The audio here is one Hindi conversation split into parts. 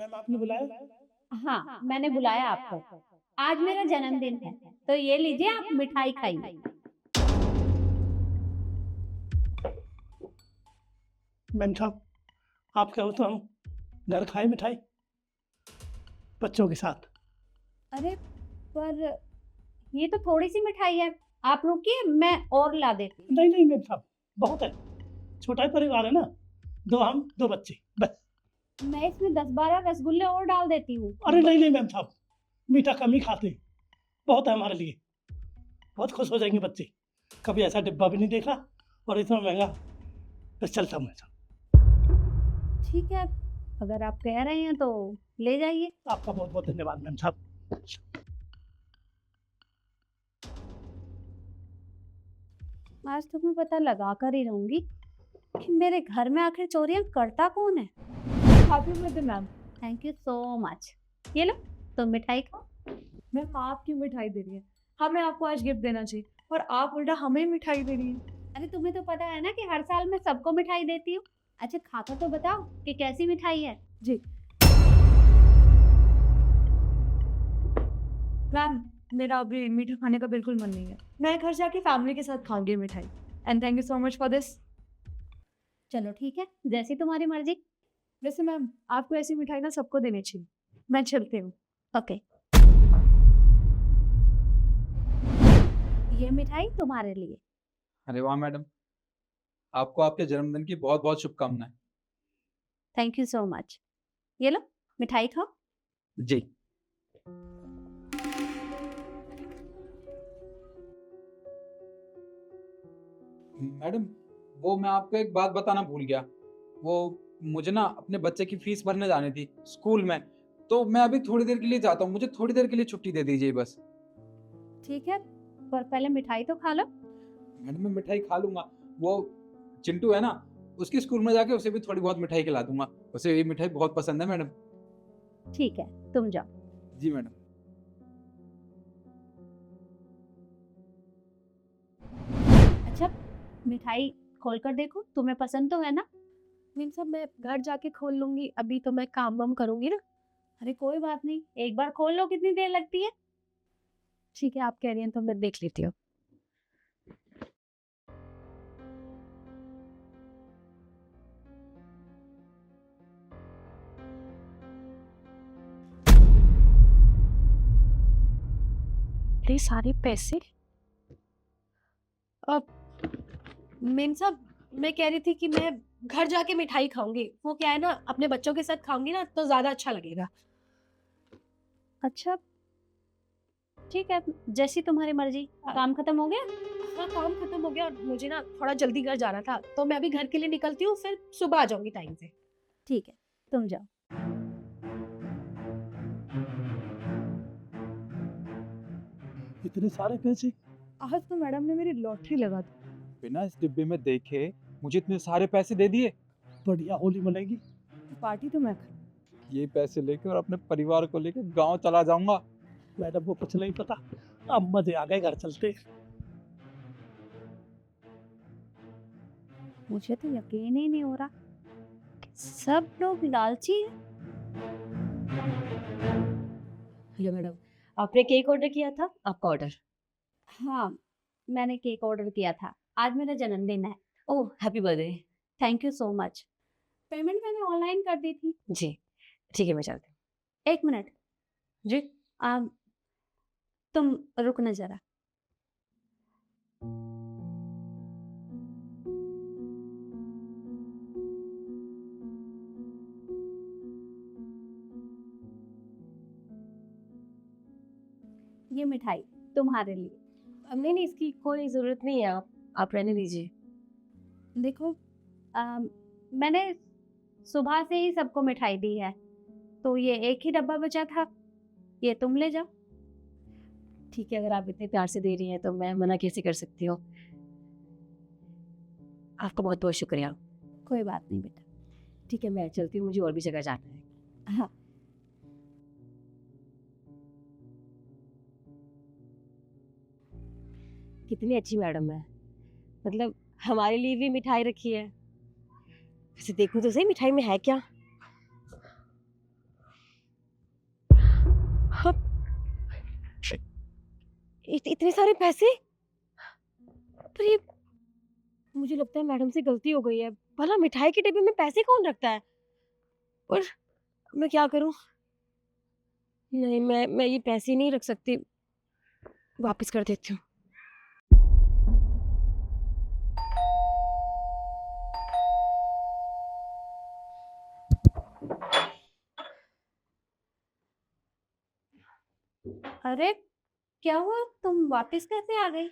मैम आपने बुलाया? हाँ, मैंने बुलाया आपको। आज मेरा जन्मदिन है, तो ये लीजिए आप मिठाई खाइए। मैम साहब, आप कहो तो हम घर खाए मिठाई बच्चों के साथ। अरे! पर ये तो थोड़ी-सी मिठाई है। आप रुकिए मैं और ला देती हूँ। नहीं, नहीं मैम साहब, बहुत है। छोटा ही परिवार है ना, 2 हम, 2 बच्चे, बस। मैं इसमें 10-12 रसगुल्ले और डाल देती हूँ। अरे नहीं, नहीं मैम साहब, मीठा कम ही खाते हैं, बहुत है हमारे लिए। बहुत खुश हो जाएँगे बच्चे। कभी ऐसा डिब्बा भी नहीं देखा और इतना महँगा। बस चलता हूँ मैं साहब। ठीक है, अगर आप कह रहे हैं तो ले जाइए। आपका बहुत-बहुत धन्यवाद मैम साहब। आज तो मैं पता लगा कर ही रहूँगी कि मेरे घर में आखिर चोरियाँ करता कौन है? Happy birthday ma'am. Thank you so much. ये लो, तुम मिठाई खाओ। मैम आप क्यों मिठाई दे रही हैं? हमें आपको आज गिफ्ट देना चाहिए और आप उल्टा हमें मिठाई दे रही हैं। अरे तुम्हें तो पता है ना कि हर साल मैं सबको मिठाई देती हूँ। अच्छा खाकर तो बताओ कि कैसी मिठाई है। जी मैम, मेरा अभी मीठा खाने का बिल्कुल मन नहीं है। मैं घर जाके फैमिली के साथ खाऊंगी मिठाई। And thank you so much for this. चलो ठीक है, जैसी तुम्हारी मर्जी। वैसे मैम आपको ऐसी मिठाई ना सबको देनी चाहिए। मैं चलती हूँ। ओके। ये मिठाई तुम्हारे लिए। अरे वाह मैडम, आपको आपके जन्मदिन की बहुत बहुत शुभकामनाएं। Thank you so much. ये लो, मिठाई खाओ। जी। मैडम, वो मैं आपको एक बात बताना भूल गया। वो मुझे ना अपने बच्चे की फीस भरने जानी थी स्कूल में, तो मैं अभी थोड़ी देर के लिए जाता हूँ। मुझे थोड़ी देर के लिए छुट्टी दे दीजिए बस। ठीक है, पर पहले मिठाई तो खा लो। मैडम मैं मिठाई खा लूंगा। वो चिंटू है ना, उसके स्कूल में जाके उसे भी थोड़ी बहुत मिठाई खिला दूंगा। उसे ये मिठाई बहुत पसंद है मैडम। ठीक है, तुम जाओ। जी मैडम। अच्छा, मिठाई खोल कर देखो, तुम्हें पसंद तो है ना? मीन साहब मैं घर जाके खोल लूंगी, अभी तो मैं काम वाम करूंगी ना। अरे कोई बात नहीं, एक बार खोल लो, कितनी देर लगती है? ठीक है आप कह रही हैं तो मैं देख लेती हूँ। ये सारे पैसे अब मीन साहब मैं कह रही थी कि मैं घर जाके मिठाई खाऊंगी। वो क्या है ना, अपने बच्चों के साथ खाऊंगी ना तो ज्यादा अच्छा लगेगा। अच्छा ठीक है, जैसी तुम्हारी मर्जी। काम खत्म हो गया? हाँ काम खत्म हो गया और मुझे ना थोड़ा जल्दी घर जाना था, तो मैं अभी घर के लिए निकलती हूँ, फिर सुबह आ जाऊंगी टाइम से। ठीक है, तुम जाओ। इतने सारे पैसे? आज तो मैडम ने मेरी लॉटरी लगा दी। बिना इस डिब्बे में देखे मुझे इतने सारे पैसे दे दिए। बढ़िया होली मनाएगी। पार्टी तो मैं ये पैसे लेकर और अपने परिवार को लेकर गांव चला जाऊंगा। मैडम को कुछ नहीं पता। अब मजे आ गए, घर चलते। मुझे तो यकीन ही नहीं हो रहा कि सब लोग लालची हैं। हेलो मैडम, आपने केक ऑर्डर किया था, आपका ऑर्डर। हाँ, मैंने केक ऑर्डर किया था। आज मेरा जन्मदिन है। ओह happy birthday. Thank you so much. Payment मैंने ऑनलाइन कर दी थी। जी ठीक है मैं चलती हूँ। 1 मिनट। जी आ, तुम रुकना जरा। ये मिठाई तुम्हारे लिए। नहीं नहीं इसकी कोई ज़रूरत नहीं है, आप रहने दीजिए। देखो, मैंने सुबह से ही सबको मिठाई दी है, तो ये एक ही डब्बा बचा था, ये तुम ले जाओ। ठीक है अगर आप इतने प्यार से दे रही हैं तो मैं मना कैसे कर सकती हूँ। आपका बहुत बहुत शुक्रिया। कोई बात नहीं बेटा। ठीक है मैं चलती हूँ, मुझे और भी जगह जाना है। हाँ। कितनी अच्छी मैडम है, मतलब हमारे लिए भी मिठाई रखी है। वैसे देखूं तो सही मिठाई में है क्या। इतने सारे पैसे? पर ये मुझे लगता है मैडम से गलती हो गई है। भला मिठाई के डिब्बे में पैसे कौन रखता है? और मैं क्या करूं? नहीं, मैं ये पैसे नहीं रख सकती, वापस कर देती हूँ। अरे क्या हुआ, तुम वापस कैसे आ गई?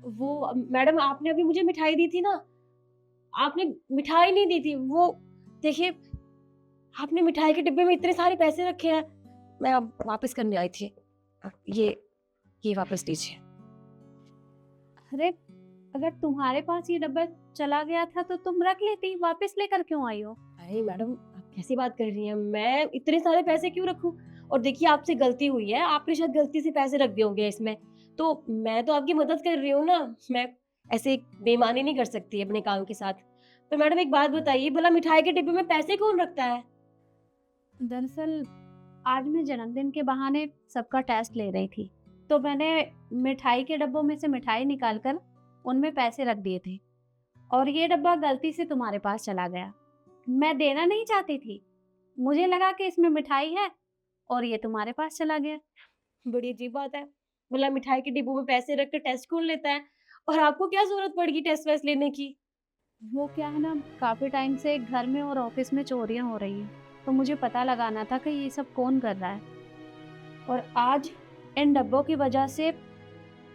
वो मैडम, आपने अभी मुझे मिठाई दी थी ना, आपने मिठाई नहीं दी थी। वो देखिए, आपने मिठाई के डिब्बे में इतने सारे पैसे रखे हैं, मैं अब वापस करने आई थी। ये वापस लीजिए। अरे अगर तुम्हारे पास ये डब्बा चला गया था तो तुम रख लेती, वापस लेकर क्यों आई हो? अरे मैडम, आप कैसी बात कर रही हैं? मैं इतने सारे पैसे क्यों रखूं? और देखिए, आपसे गलती हुई है, आपने शायद गलती से पैसे रख दिए होंगे इसमें। तो मैं तो आपकी मदद कर रही हूँ ना, मैं ऐसे बेईमानी नहीं कर सकती अपने काम के साथ। तो मैडम एक बात बताइए, भला मिठाई के डिब्बे में पैसे कौन रखता है? दरअसल आज मैं जन्मदिन के बहाने सबका टेस्ट ले रही थी, तो मैंने मिठाई के डब्बों में से मिठाई निकालकर उनमें पैसे रख दिए थे और ये डब्बा गलती से तुम्हारे पास चला गया। मैं देना नहीं चाहती थी, मुझे लगा कि इसमें मिठाई है और ये तुम्हारे पास चला गया। बड़ी अजीब बात है। भला मिठाई के डिब्बों में पैसे रख कर टेस्ट कौन लेता है? और आपको क्या जरूरत पड़गी टेस्ट वेस्ट लेने की? वो क्या है ना, काफ़ी टाइम से घर में और ऑफिस में चोरियां हो रही हैं, तो मुझे पता लगाना था कि ये सब कौन कर रहा है। और आज इन डब्बों की वजह से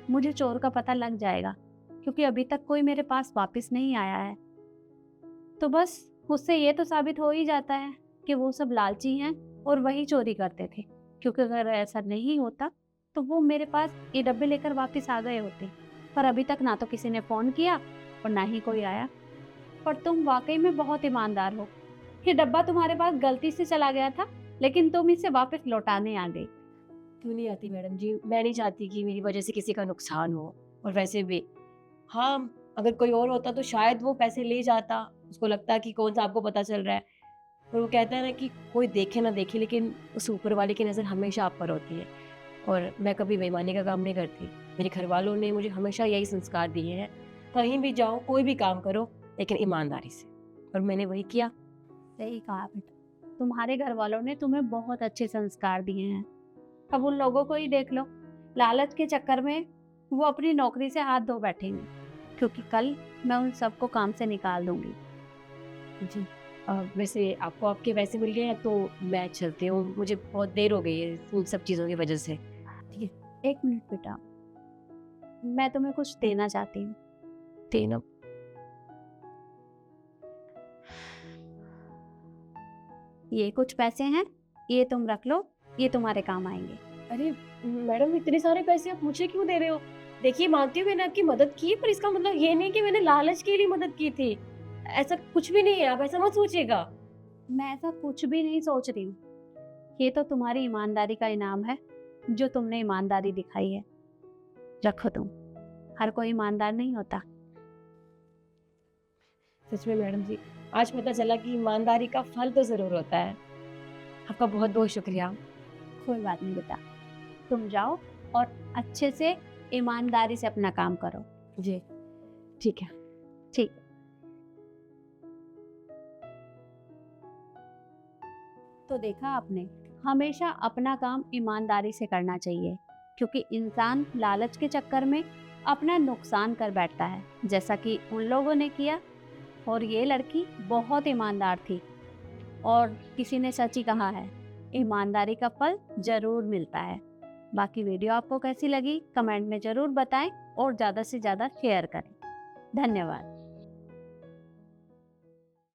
मुझे चोर का पता लग जाएगा, क्योंकि अभी तक कोई मेरे पास वापस नहीं आया है। तो बस उससे ये तो साबित हो ही जाता है कि वो सब लालची हैं और वही चोरी करते थे, क्योंकि अगर ऐसा नहीं होता तो वो मेरे पास ये डब्बे लेकर वापस आ गए होते। पर अभी तक ना तो किसी ने फ़ोन किया और ना ही कोई आया। पर तुम वाकई में बहुत ईमानदार हो। ये डब्बा तुम्हारे पास गलती से चला गया था, लेकिन तुम इसे वापस लौटाने आ गई। क्यों नहीं आती मैडम जी? मैं नहीं चाहती कि मेरी वजह से किसी का नुकसान हो। और वैसे भी हाँ, अगर कोई और होता तो शायद वो पैसे ले जाता। उसको लगता कि कौन सा आपको पता चल रहा है। और वो कहता है ना कि कोई देखे ना देखे, लेकिन उस ऊपर वाले की नज़र हमेशा आप पर होती है। और मैं कभी बेईमानी का काम नहीं करती। मेरे घर वालों ने मुझे हमेशा यही संस्कार दिए हैं, कहीं भी जाओ, कोई भी काम करो, लेकिन ईमानदारी से। और मैंने वही किया। सही कहा बेटा, तुम्हारे घर वालों ने तुम्हें बहुत अच्छे संस्कार दिए हैं। अब उन लोगों को ही देख लो, लालच के चक्कर में वो अपनी नौकरी से हाथ धो बैठेंगे, क्योंकि कल मैं उन सबको काम से निकाल दूंगी। जी वैसे आपको आपके पैसे मिल गए हैं तो मैं चलती हूँ। मुझे बहुत देर हो गई है उन सब चीज़ों की वजह से। एक मिनट बेटा, मैं तुम्हें कुछ देना चाहती हूँ। देना? ये कुछ पैसे हैं, ये तुम रख लो, ये तुम्हारे काम आएंगे। अरे मैडम, इतने सारे पैसे आप मुझे क्यों दे रहे हो? देखिए, मानती हूँ मैंने आपकी मदद की, पर इसका मतलब ये नहीं कि मैंने लालच के लिए मदद की थी। ऐसा कुछ भी नहीं है, आप ऐसा मत सोचिएगा। मैं ऐसा कुछ भी नहीं सोच रही हूँ। ये तो तुम्हारी ईमानदारी का इनाम है, जो तुमने ईमानदारी दिखाई है। रखो तुम, हर कोई ईमानदार नहीं होता। सच में मैडम जी, आज पता चला कि ईमानदारी का फल तो जरूर होता है। आपका बहुत बहुत शुक्रिया। कोई बात नहीं बेटा, तुम जाओ और अच्छे से ईमानदारी से अपना काम करो। जी ठीक है। ठीक। तो देखा आपने, हमेशा अपना काम ईमानदारी से करना चाहिए, क्योंकि इंसान लालच के चक्कर में अपना नुकसान कर बैठता है, जैसा कि उन लोगों ने किया। और ये लड़की बहुत ईमानदार थी, और किसी ने सच ही कहा है, ईमानदारी का फल जरूर मिलता है। बाकी वीडियो आपको कैसी लगी कमेंट में ज़रूर बताएं और ज़्यादा से ज़्यादा शेयर करें। धन्यवाद।